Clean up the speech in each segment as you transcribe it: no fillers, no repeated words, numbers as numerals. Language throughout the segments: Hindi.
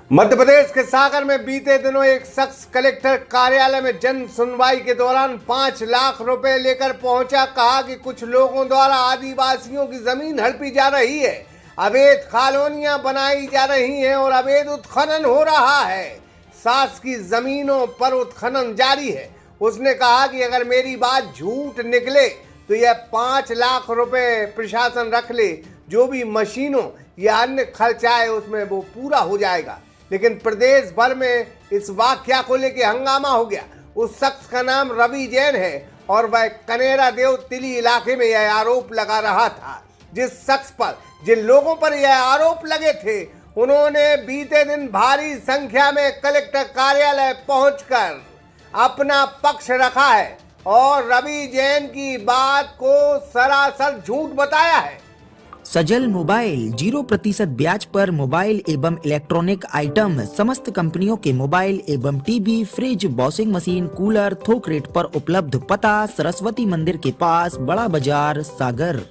मध्य प्रदेश के सागर में बीते दिनों एक शख्स कलेक्टर कार्यालय में जन सुनवाई के दौरान 5 लाख रुपए लेकर पहुंचा। कहा कि कुछ लोगों द्वारा आदिवासियों की जमीन हड़पी जा रही है, अवैध कॉलोनियां बनाई जा रही हैं और अवैध उत्खनन हो रहा है। शासकीय जमीनों पर उत्खनन जारी है। उसने कहा कि अगर मेरी बात झूठ निकले तो यह 5 लाख रुपए प्रशासन रख ले, जो भी मशीनों या अन्य खर्च आए उसमें वो पूरा हो जाएगा। लेकिन प्रदेश भर में इस वाकया को लेकर हंगामा हो गया। उस शख्स का नाम रवि जैन है और वह कनेरा देव तिली इलाके में यह आरोप लगा रहा था। जिस शख्स पर, जिन लोगों पर यह आरोप लगे थे, उन्होंने बीते दिन भारी संख्या में कलेक्टर कार्यालय पहुंचकर अपना पक्ष रखा है और रवि जैन की बात को सरासर झूठ बताया है। सजल मोबाइल 0% ब्याज पर मोबाइल एवं इलेक्ट्रॉनिक आइटम, समस्त कंपनियों के मोबाइल एवं TV, fridge, washing machine, cooler थोक रेट पर उपलब्ध। पता सरस्वती मंदिर के पास, बड़ा बाजार, सागर।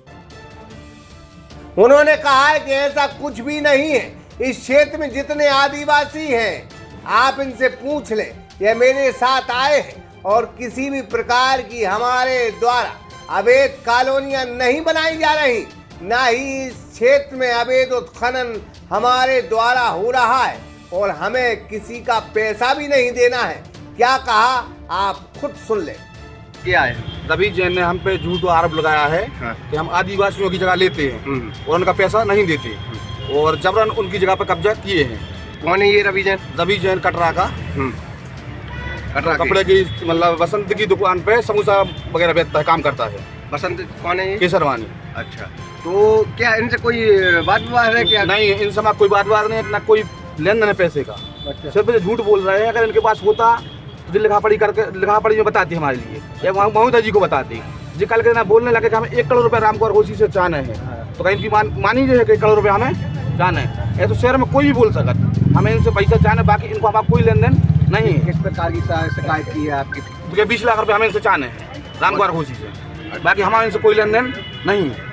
उन्होंने कहा है कि ऐसा कुछ भी नहीं है। इस क्षेत्र में जितने आदिवासी हैं, आप इनसे पूछ लें। यह मेरे साथ आए हैं और किसी भी प्रकार की हमारे द्वारा अवैध कॉलोनियां नहीं बनाई जा रही, ना ही इस क्षेत्र में अवैध उत्खनन हमारे द्वारा हो रहा है और हमें किसी का पैसा भी नहीं देना है। क्या कहा आप खुद सुन ले। क्या है, रवि जैन ने हम पे झूठ आरोप लगाया है कि हम आदिवासियों की जगह लेते हैं और उनका पैसा नहीं देते और जबरन उनकी जगह पर कब्जा किए हैं। कौन है ये रवि जैन? रवि जैन कटरा का, कटरा कपड़े की मतलब बसंत की दुकान पे समोसा वगैरह बेचता है, काम करता है। बसंत कौन है ये? केसरवानी। अच्छा, तो क्या इनसे कोई बात विवाद है क्या? नहीं, इनसे हमारा कोई बात नहीं है, ना कोई लेन देन है पैसे का। अच्छा। सिर्फ ये झूठ बोल रहे हैं। अगर इनके पास होता तो लिखा पढ़ी करके लिखा पढ़ी में बताती हमारे लिए, या ममता जी को बताती जी। कल के ना बोलने लगे कि हमें 1 करोड़ रुपए रामकुमार घोसी से चाहने हैं, तो कहीं इनकी मानी जो है कि 1 करोड़ रुपए हमें चाहने हैं। ये तो शहर में कोई भी बोल सकता, हमें इनसे पैसा चाहने, बाकी इनको हमारा कोई लेन देन नहीं है। किस प्रकार की शिकायत की है आपकी? 20 लाख रुपए हमें इनसे चाहने हैं रामकुमार घोसी से, बाकी हमारे इनसे कोई लेन देन नहीं है।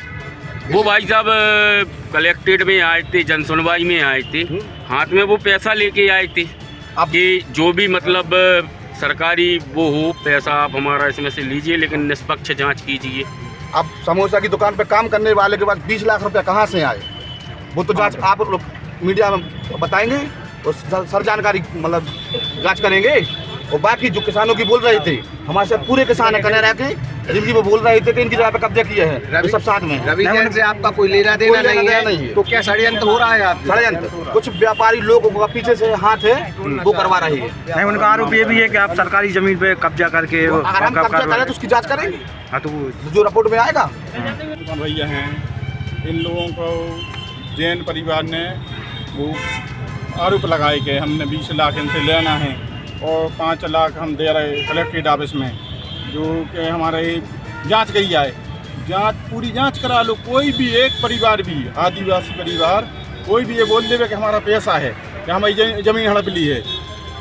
वो भाई साहब कलेक्ट्रेट में आए थे, जन सुनवाई में आए थे, हाथ में वो पैसा लेके आए थे अब कि जो भी मतलब सरकारी वो हो पैसा आप हमारा इसमें से लीजिए, लेकिन निष्पक्ष जांच कीजिए। अब समोसा की दुकान पे काम करने वाले के पास 20 लाख रुपए कहाँ से आए, वो तो जांच आप लोग मीडिया में बताएंगे और सर जानकारी मतलब जांच करेंगे। और बाकी जो किसानों की बोल रहे थे, हमारे साथ पूरे किसान है कनेरा के, जिनकी वो बोल रहे थे कि इनकी जगह पे कब्जा किया है, वो सब साथ में। रवि जैन से आपका कोई लेना देना नहीं है, तो क्या षड्यंत्र हो रहा है? आप षड्यंत्र कुछ व्यापारी लोगों का पीछे से हाथ है, वो करवा रही है। नहीं, उनका आरोप ये भी है कि आप सरकारी जमीन पे कब्जा करके अगर हम कब्जा करें तो उसकी जांच करेंगे। हाँ, तो जो रिपोर्ट में आएगा। भैया हैं, इन लोगों को जैन परिवार ने वो आरोप लगाए कि हमने 20 लाख इनसे लेना है और 5 लाख हम दे रहे कलेक्ट्रेट ऑफिस में, जो कि हमारे जांच करी जाए। पूरी जांच करा लो। कोई भी एक परिवार भी, आदिवासी परिवार कोई भी ये बोल देवे कि हमारा पैसा है कि हमारी ज़मीन हड़प ली है।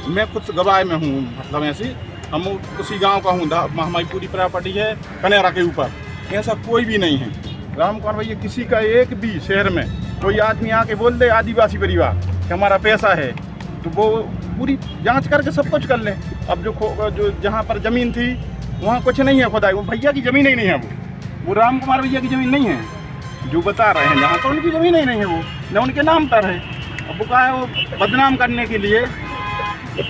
मैं खुद गवाह में हूँ, मतलब ऐसी हम उसी गांव का हूँ, हमारी पूरी प्रॉपर्टी है कनेरा के ऊपर। ऐसा कोई भी नहीं है। रामकुमार भैया किसी का एक भी शहर में कोई आदमी आके बोल दे आदिवासी परिवार कि हमारा पैसा है, तो वो पूरी जांच करके सब कुछ कर लें। अब जो जहाँ पर ज़मीन थी वहाँ कुछ नहीं है, खुदा वो भैया की ज़मीन ही नहीं है। वो रामकुमार भैया की ज़मीन नहीं है जो बता रहे हैं, जहाँ पर उनकी ज़मीन ही नहीं है, वो न उनके नाम पर है। अब वो कहा है वो बदनाम करने के लिए।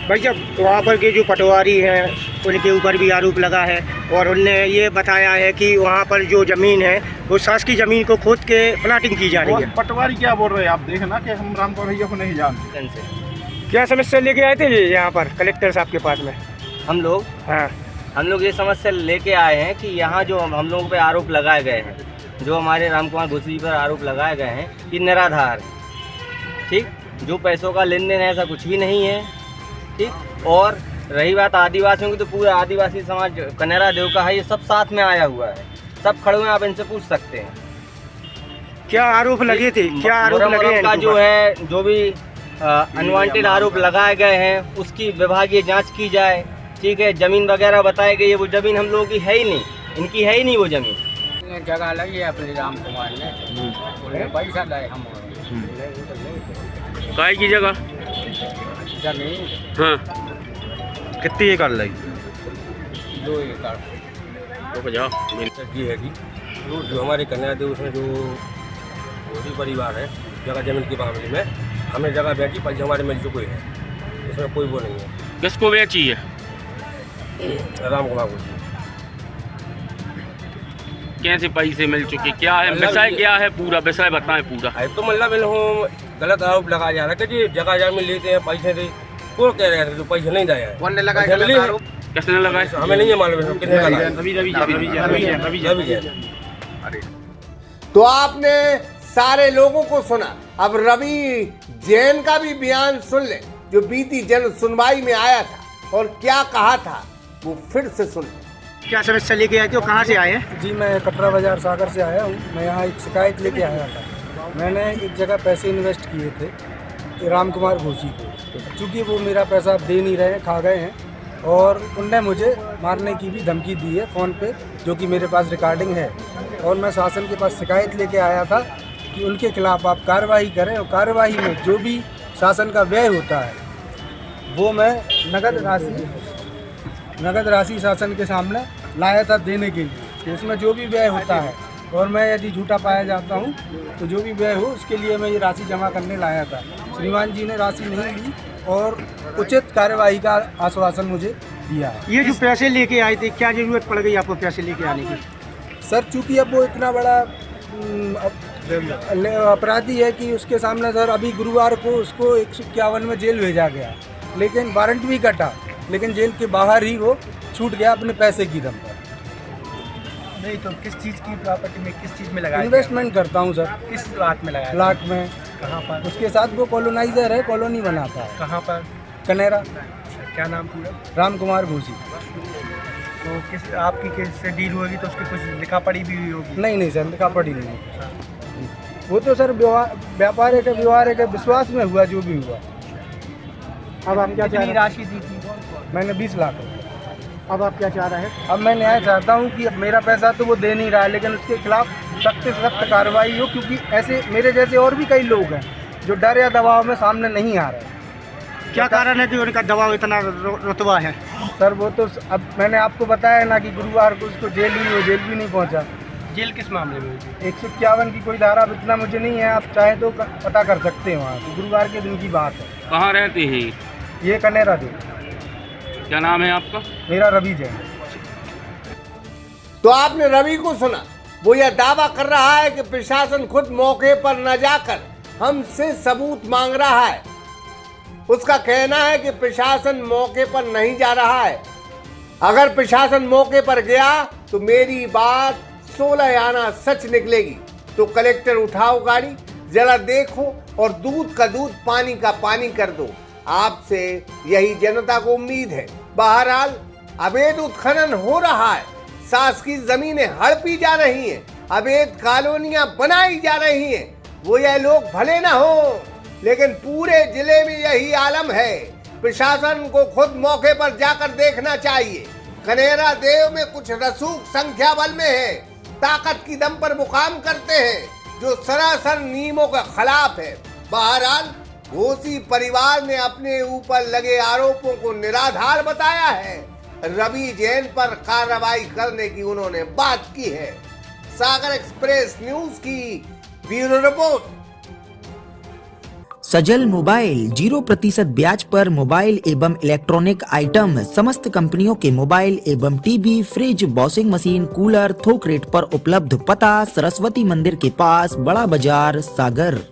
भैया वहाँ पर के जो पटवारी हैं उनके ऊपर भी आरोप लगा है और उनने ये बताया है कि वहाँ पर जो ज़मीन है वो शासकीय ज़मीन को खोद के प्लाटिंग की जा रही है। पटवारी क्या बोल रहे हैं आप देखना कि हम रामकुमार भैया को नहीं जानते। क्या समस्या लेके आए थे यहाँ पर कलेक्टर साहब के पास में? हम लोग हाँ, हम लोग ये समस्या लेके आए हैं कि यहाँ जो हम लोगों पे आरोप लगाए गए हैं, जो हमारे रामकुमार घोसी पर आरोप लगाए गए हैं, कि निराधार, ठीक, जो पैसों का लेन देन है ऐसा कुछ भी नहीं है, ठीक। और रही बात आदिवासियों की, तो पूरा आदिवासी समाज कनेरा देव का है, ये सब साथ में आया हुआ है, सब खड़े हुए, आप इनसे पूछ सकते हैं। क्या आरोप लगे थे? क्या आरोप लगे का जो है, जो भी अनवांटेड आरोप लगाए गए हैं उसकी विभागीय जांच की जाए, ठीक है। जमीन वगैरह बताए गए, वो जमीन हम लोगों की है ही नहीं, इनकी है ही नहीं वो जमीन। जगह लगी है अपने रामकुमार ने, पैसा लाए हम काय की जगह कब्जा नहीं है। हाँ कितनी एकड़ लगी? 2 एकड़ रुक जाओ। ये है कि जो हमारे कन्या देव उसमें जो मोदी परिवार है जगह जमीन के मामले में हमें जगह बेची पैसे हमारे मिल चुके हैं, इसमें कोई वो नहीं है। किसको बेची है? राम कुमार को। कैसे पैसे मिल चुके, क्या है विषय, क्या है पूरा विषय बताएं पूरा। तो मतलब इन लोगों गलत आरोप लगाया जा रहा है कि जी जगह जमीन लेते हैं पैसे दे, कौन कह रहे हैं तो पैसे नहीं दिए हैं? कौन ने लगाया गलत आरोप? किसने लगाए? हमें नहीं है मालूम कितने लगाए। तो आपने सारे लोगों को सुना, अब रवि जैन का भी बयान सुन ले जो बीती जन सुनवाई में आया था और क्या कहा था, वो फिर से सुन ले। क्या समस्या लेके आए थे और कहाँ से आए हैं? जी मैं कटरा बाजार सागर से आया हूँ। मैं यहाँ एक शिकायत लेके आया था। मैंने एक जगह पैसे इन्वेस्ट किए थे राम कुमार घोसी को, चूँकि वो मेरा पैसा दे नहीं रहे हैं, खा गए हैं और उनने मुझे मारने की भी धमकी दी है फ़ोन पे, जो कि मेरे पास रिकॉर्डिंग है। और मैं शासन के पास शिकायत लेके आया था कि उनके खिलाफ़ आप कार्रवाई करें और कार्रवाई में जो भी शासन का व्यय होता है वो मैं नगद राशि शासन के सामने लाया था देने के लिए, तो उसमें जो भी व्यय होता है और मैं यदि झूठा पाया जाता हूं तो जो भी व्यय हो उसके लिए मैं ये राशि जमा करने लाया था। श्रीमान जी ने राशि नहीं ली और उचित कार्यवाही का आश्वासन मुझे दिया है। ये जो पैसे लेके आए थे, क्या जरूरत पड़ गई आपको पैसे लेके आने की? सर चूँकि अब वो इतना बड़ा अपराधी है कि उसके सामने सर अभी गुरुवार को उसको 151 में जेल भेजा गया, लेकिन वारंट भी कटा, लेकिन जेल के बाहर ही वो छूट गया अपने पैसे की दम पर। नहीं तो किस चीज़ की प्रॉपर्टी में, किस चीज़ में लगाया? इन्वेस्टमेंट करता हूँ सर। किस प्लाट में लगाया? प्लाट में। कहाँ पर? उसके साथ वो कॉलोनाइजर है, कॉलोनी बनाता है। कहाँ पर? कनेरा। क्या नाम पूरा? राम कुमार घोसी। तो किस आपकी किससे डील होगी तो उसकी कुछ लिखा पढ़ी भी हुई होगी? नहीं सर, लिखा पढ़ी नहीं। वो तो सर व्यापार है, व्यवहार है, विश्वास में हुआ जो भी हुआ। अब आप क्या चाह रहे हैं? राशि दी थी? मैंने 20 लाख। अब आप क्या चाह रहे हैं? अब मैं न्याय चाहता हूँ कि अब मेरा पैसा तो वो दे नहीं रहा है, लेकिन उसके खिलाफ सख्त से सख्त कार्रवाई हो, क्योंकि ऐसे मेरे जैसे और भी कई लोग हैं जो डर या दबाव में सामने नहीं आ रहे। क्या कारण है कि उनका दबाव इतना रुतबा है? सर वो तो अब मैंने आपको बताया ना कि गुरुवार को उसको जेल हुई, वो जेल भी नहीं पहुँचा। जेल किस मामले में हुई? 151 की कोई धारा, इतना मुझे नहीं है, आप चाहे तो पता कर सकते हैं वहाँ से। गुरुवार के दिन की बात है। कहाँ रहते हैं? ये कनेरा दे। क्या नाम है आपका? मेरा रवि जैन। तो आपने रवि को सुना, वो यह दावा कर रहा है कि प्रशासन खुद मौके पर न जाकर हमसे सबूत मांग रहा है। उसका कहना है कि प्रशासन मौके पर नहीं जा रहा है। अगर प्रशासन मौके पर गया तो मेरी बात 16 आना सच निकलेगी। तो कलेक्टर उठाओ गाड़ी, जरा देखो और दूध का दूध, पानी का पानी कर दो। आपसे यही जनता को उम्मीद है। बहरहाल अवैध उत्खनन हो रहा है, शासकीय जमीनें हड़पी जा रही हैं, अवैध कॉलोनियां बनाई जा रही हैं। वो यह लोग भले ना हो, लेकिन पूरे जिले में यही आलम है। प्रशासन को खुद मौके पर जाकर देखना चाहिए। कनेरा देव में कुछ रसूख संख्या बल में है, ताकत की दम पर मुकाम करते हैं, जो सरासर नियमों के खिलाफ है। बहरहाल घोसी परिवार ने अपने ऊपर लगे आरोपों को निराधार बताया है। रवि जैन पर कार्रवाई करने की उन्होंने बात की है। सागर एक्सप्रेस न्यूज की ब्यूरो रिपोर्ट। सजल मोबाइल 0% ब्याज पर मोबाइल एवं इलेक्ट्रॉनिक आइटम, समस्त कंपनियों के मोबाइल एवं TV, fridge, washing machine, cooler थोक रेट पर उपलब्ध। पता सरस्वती मंदिर के पास, बड़ा बाजार, सागर।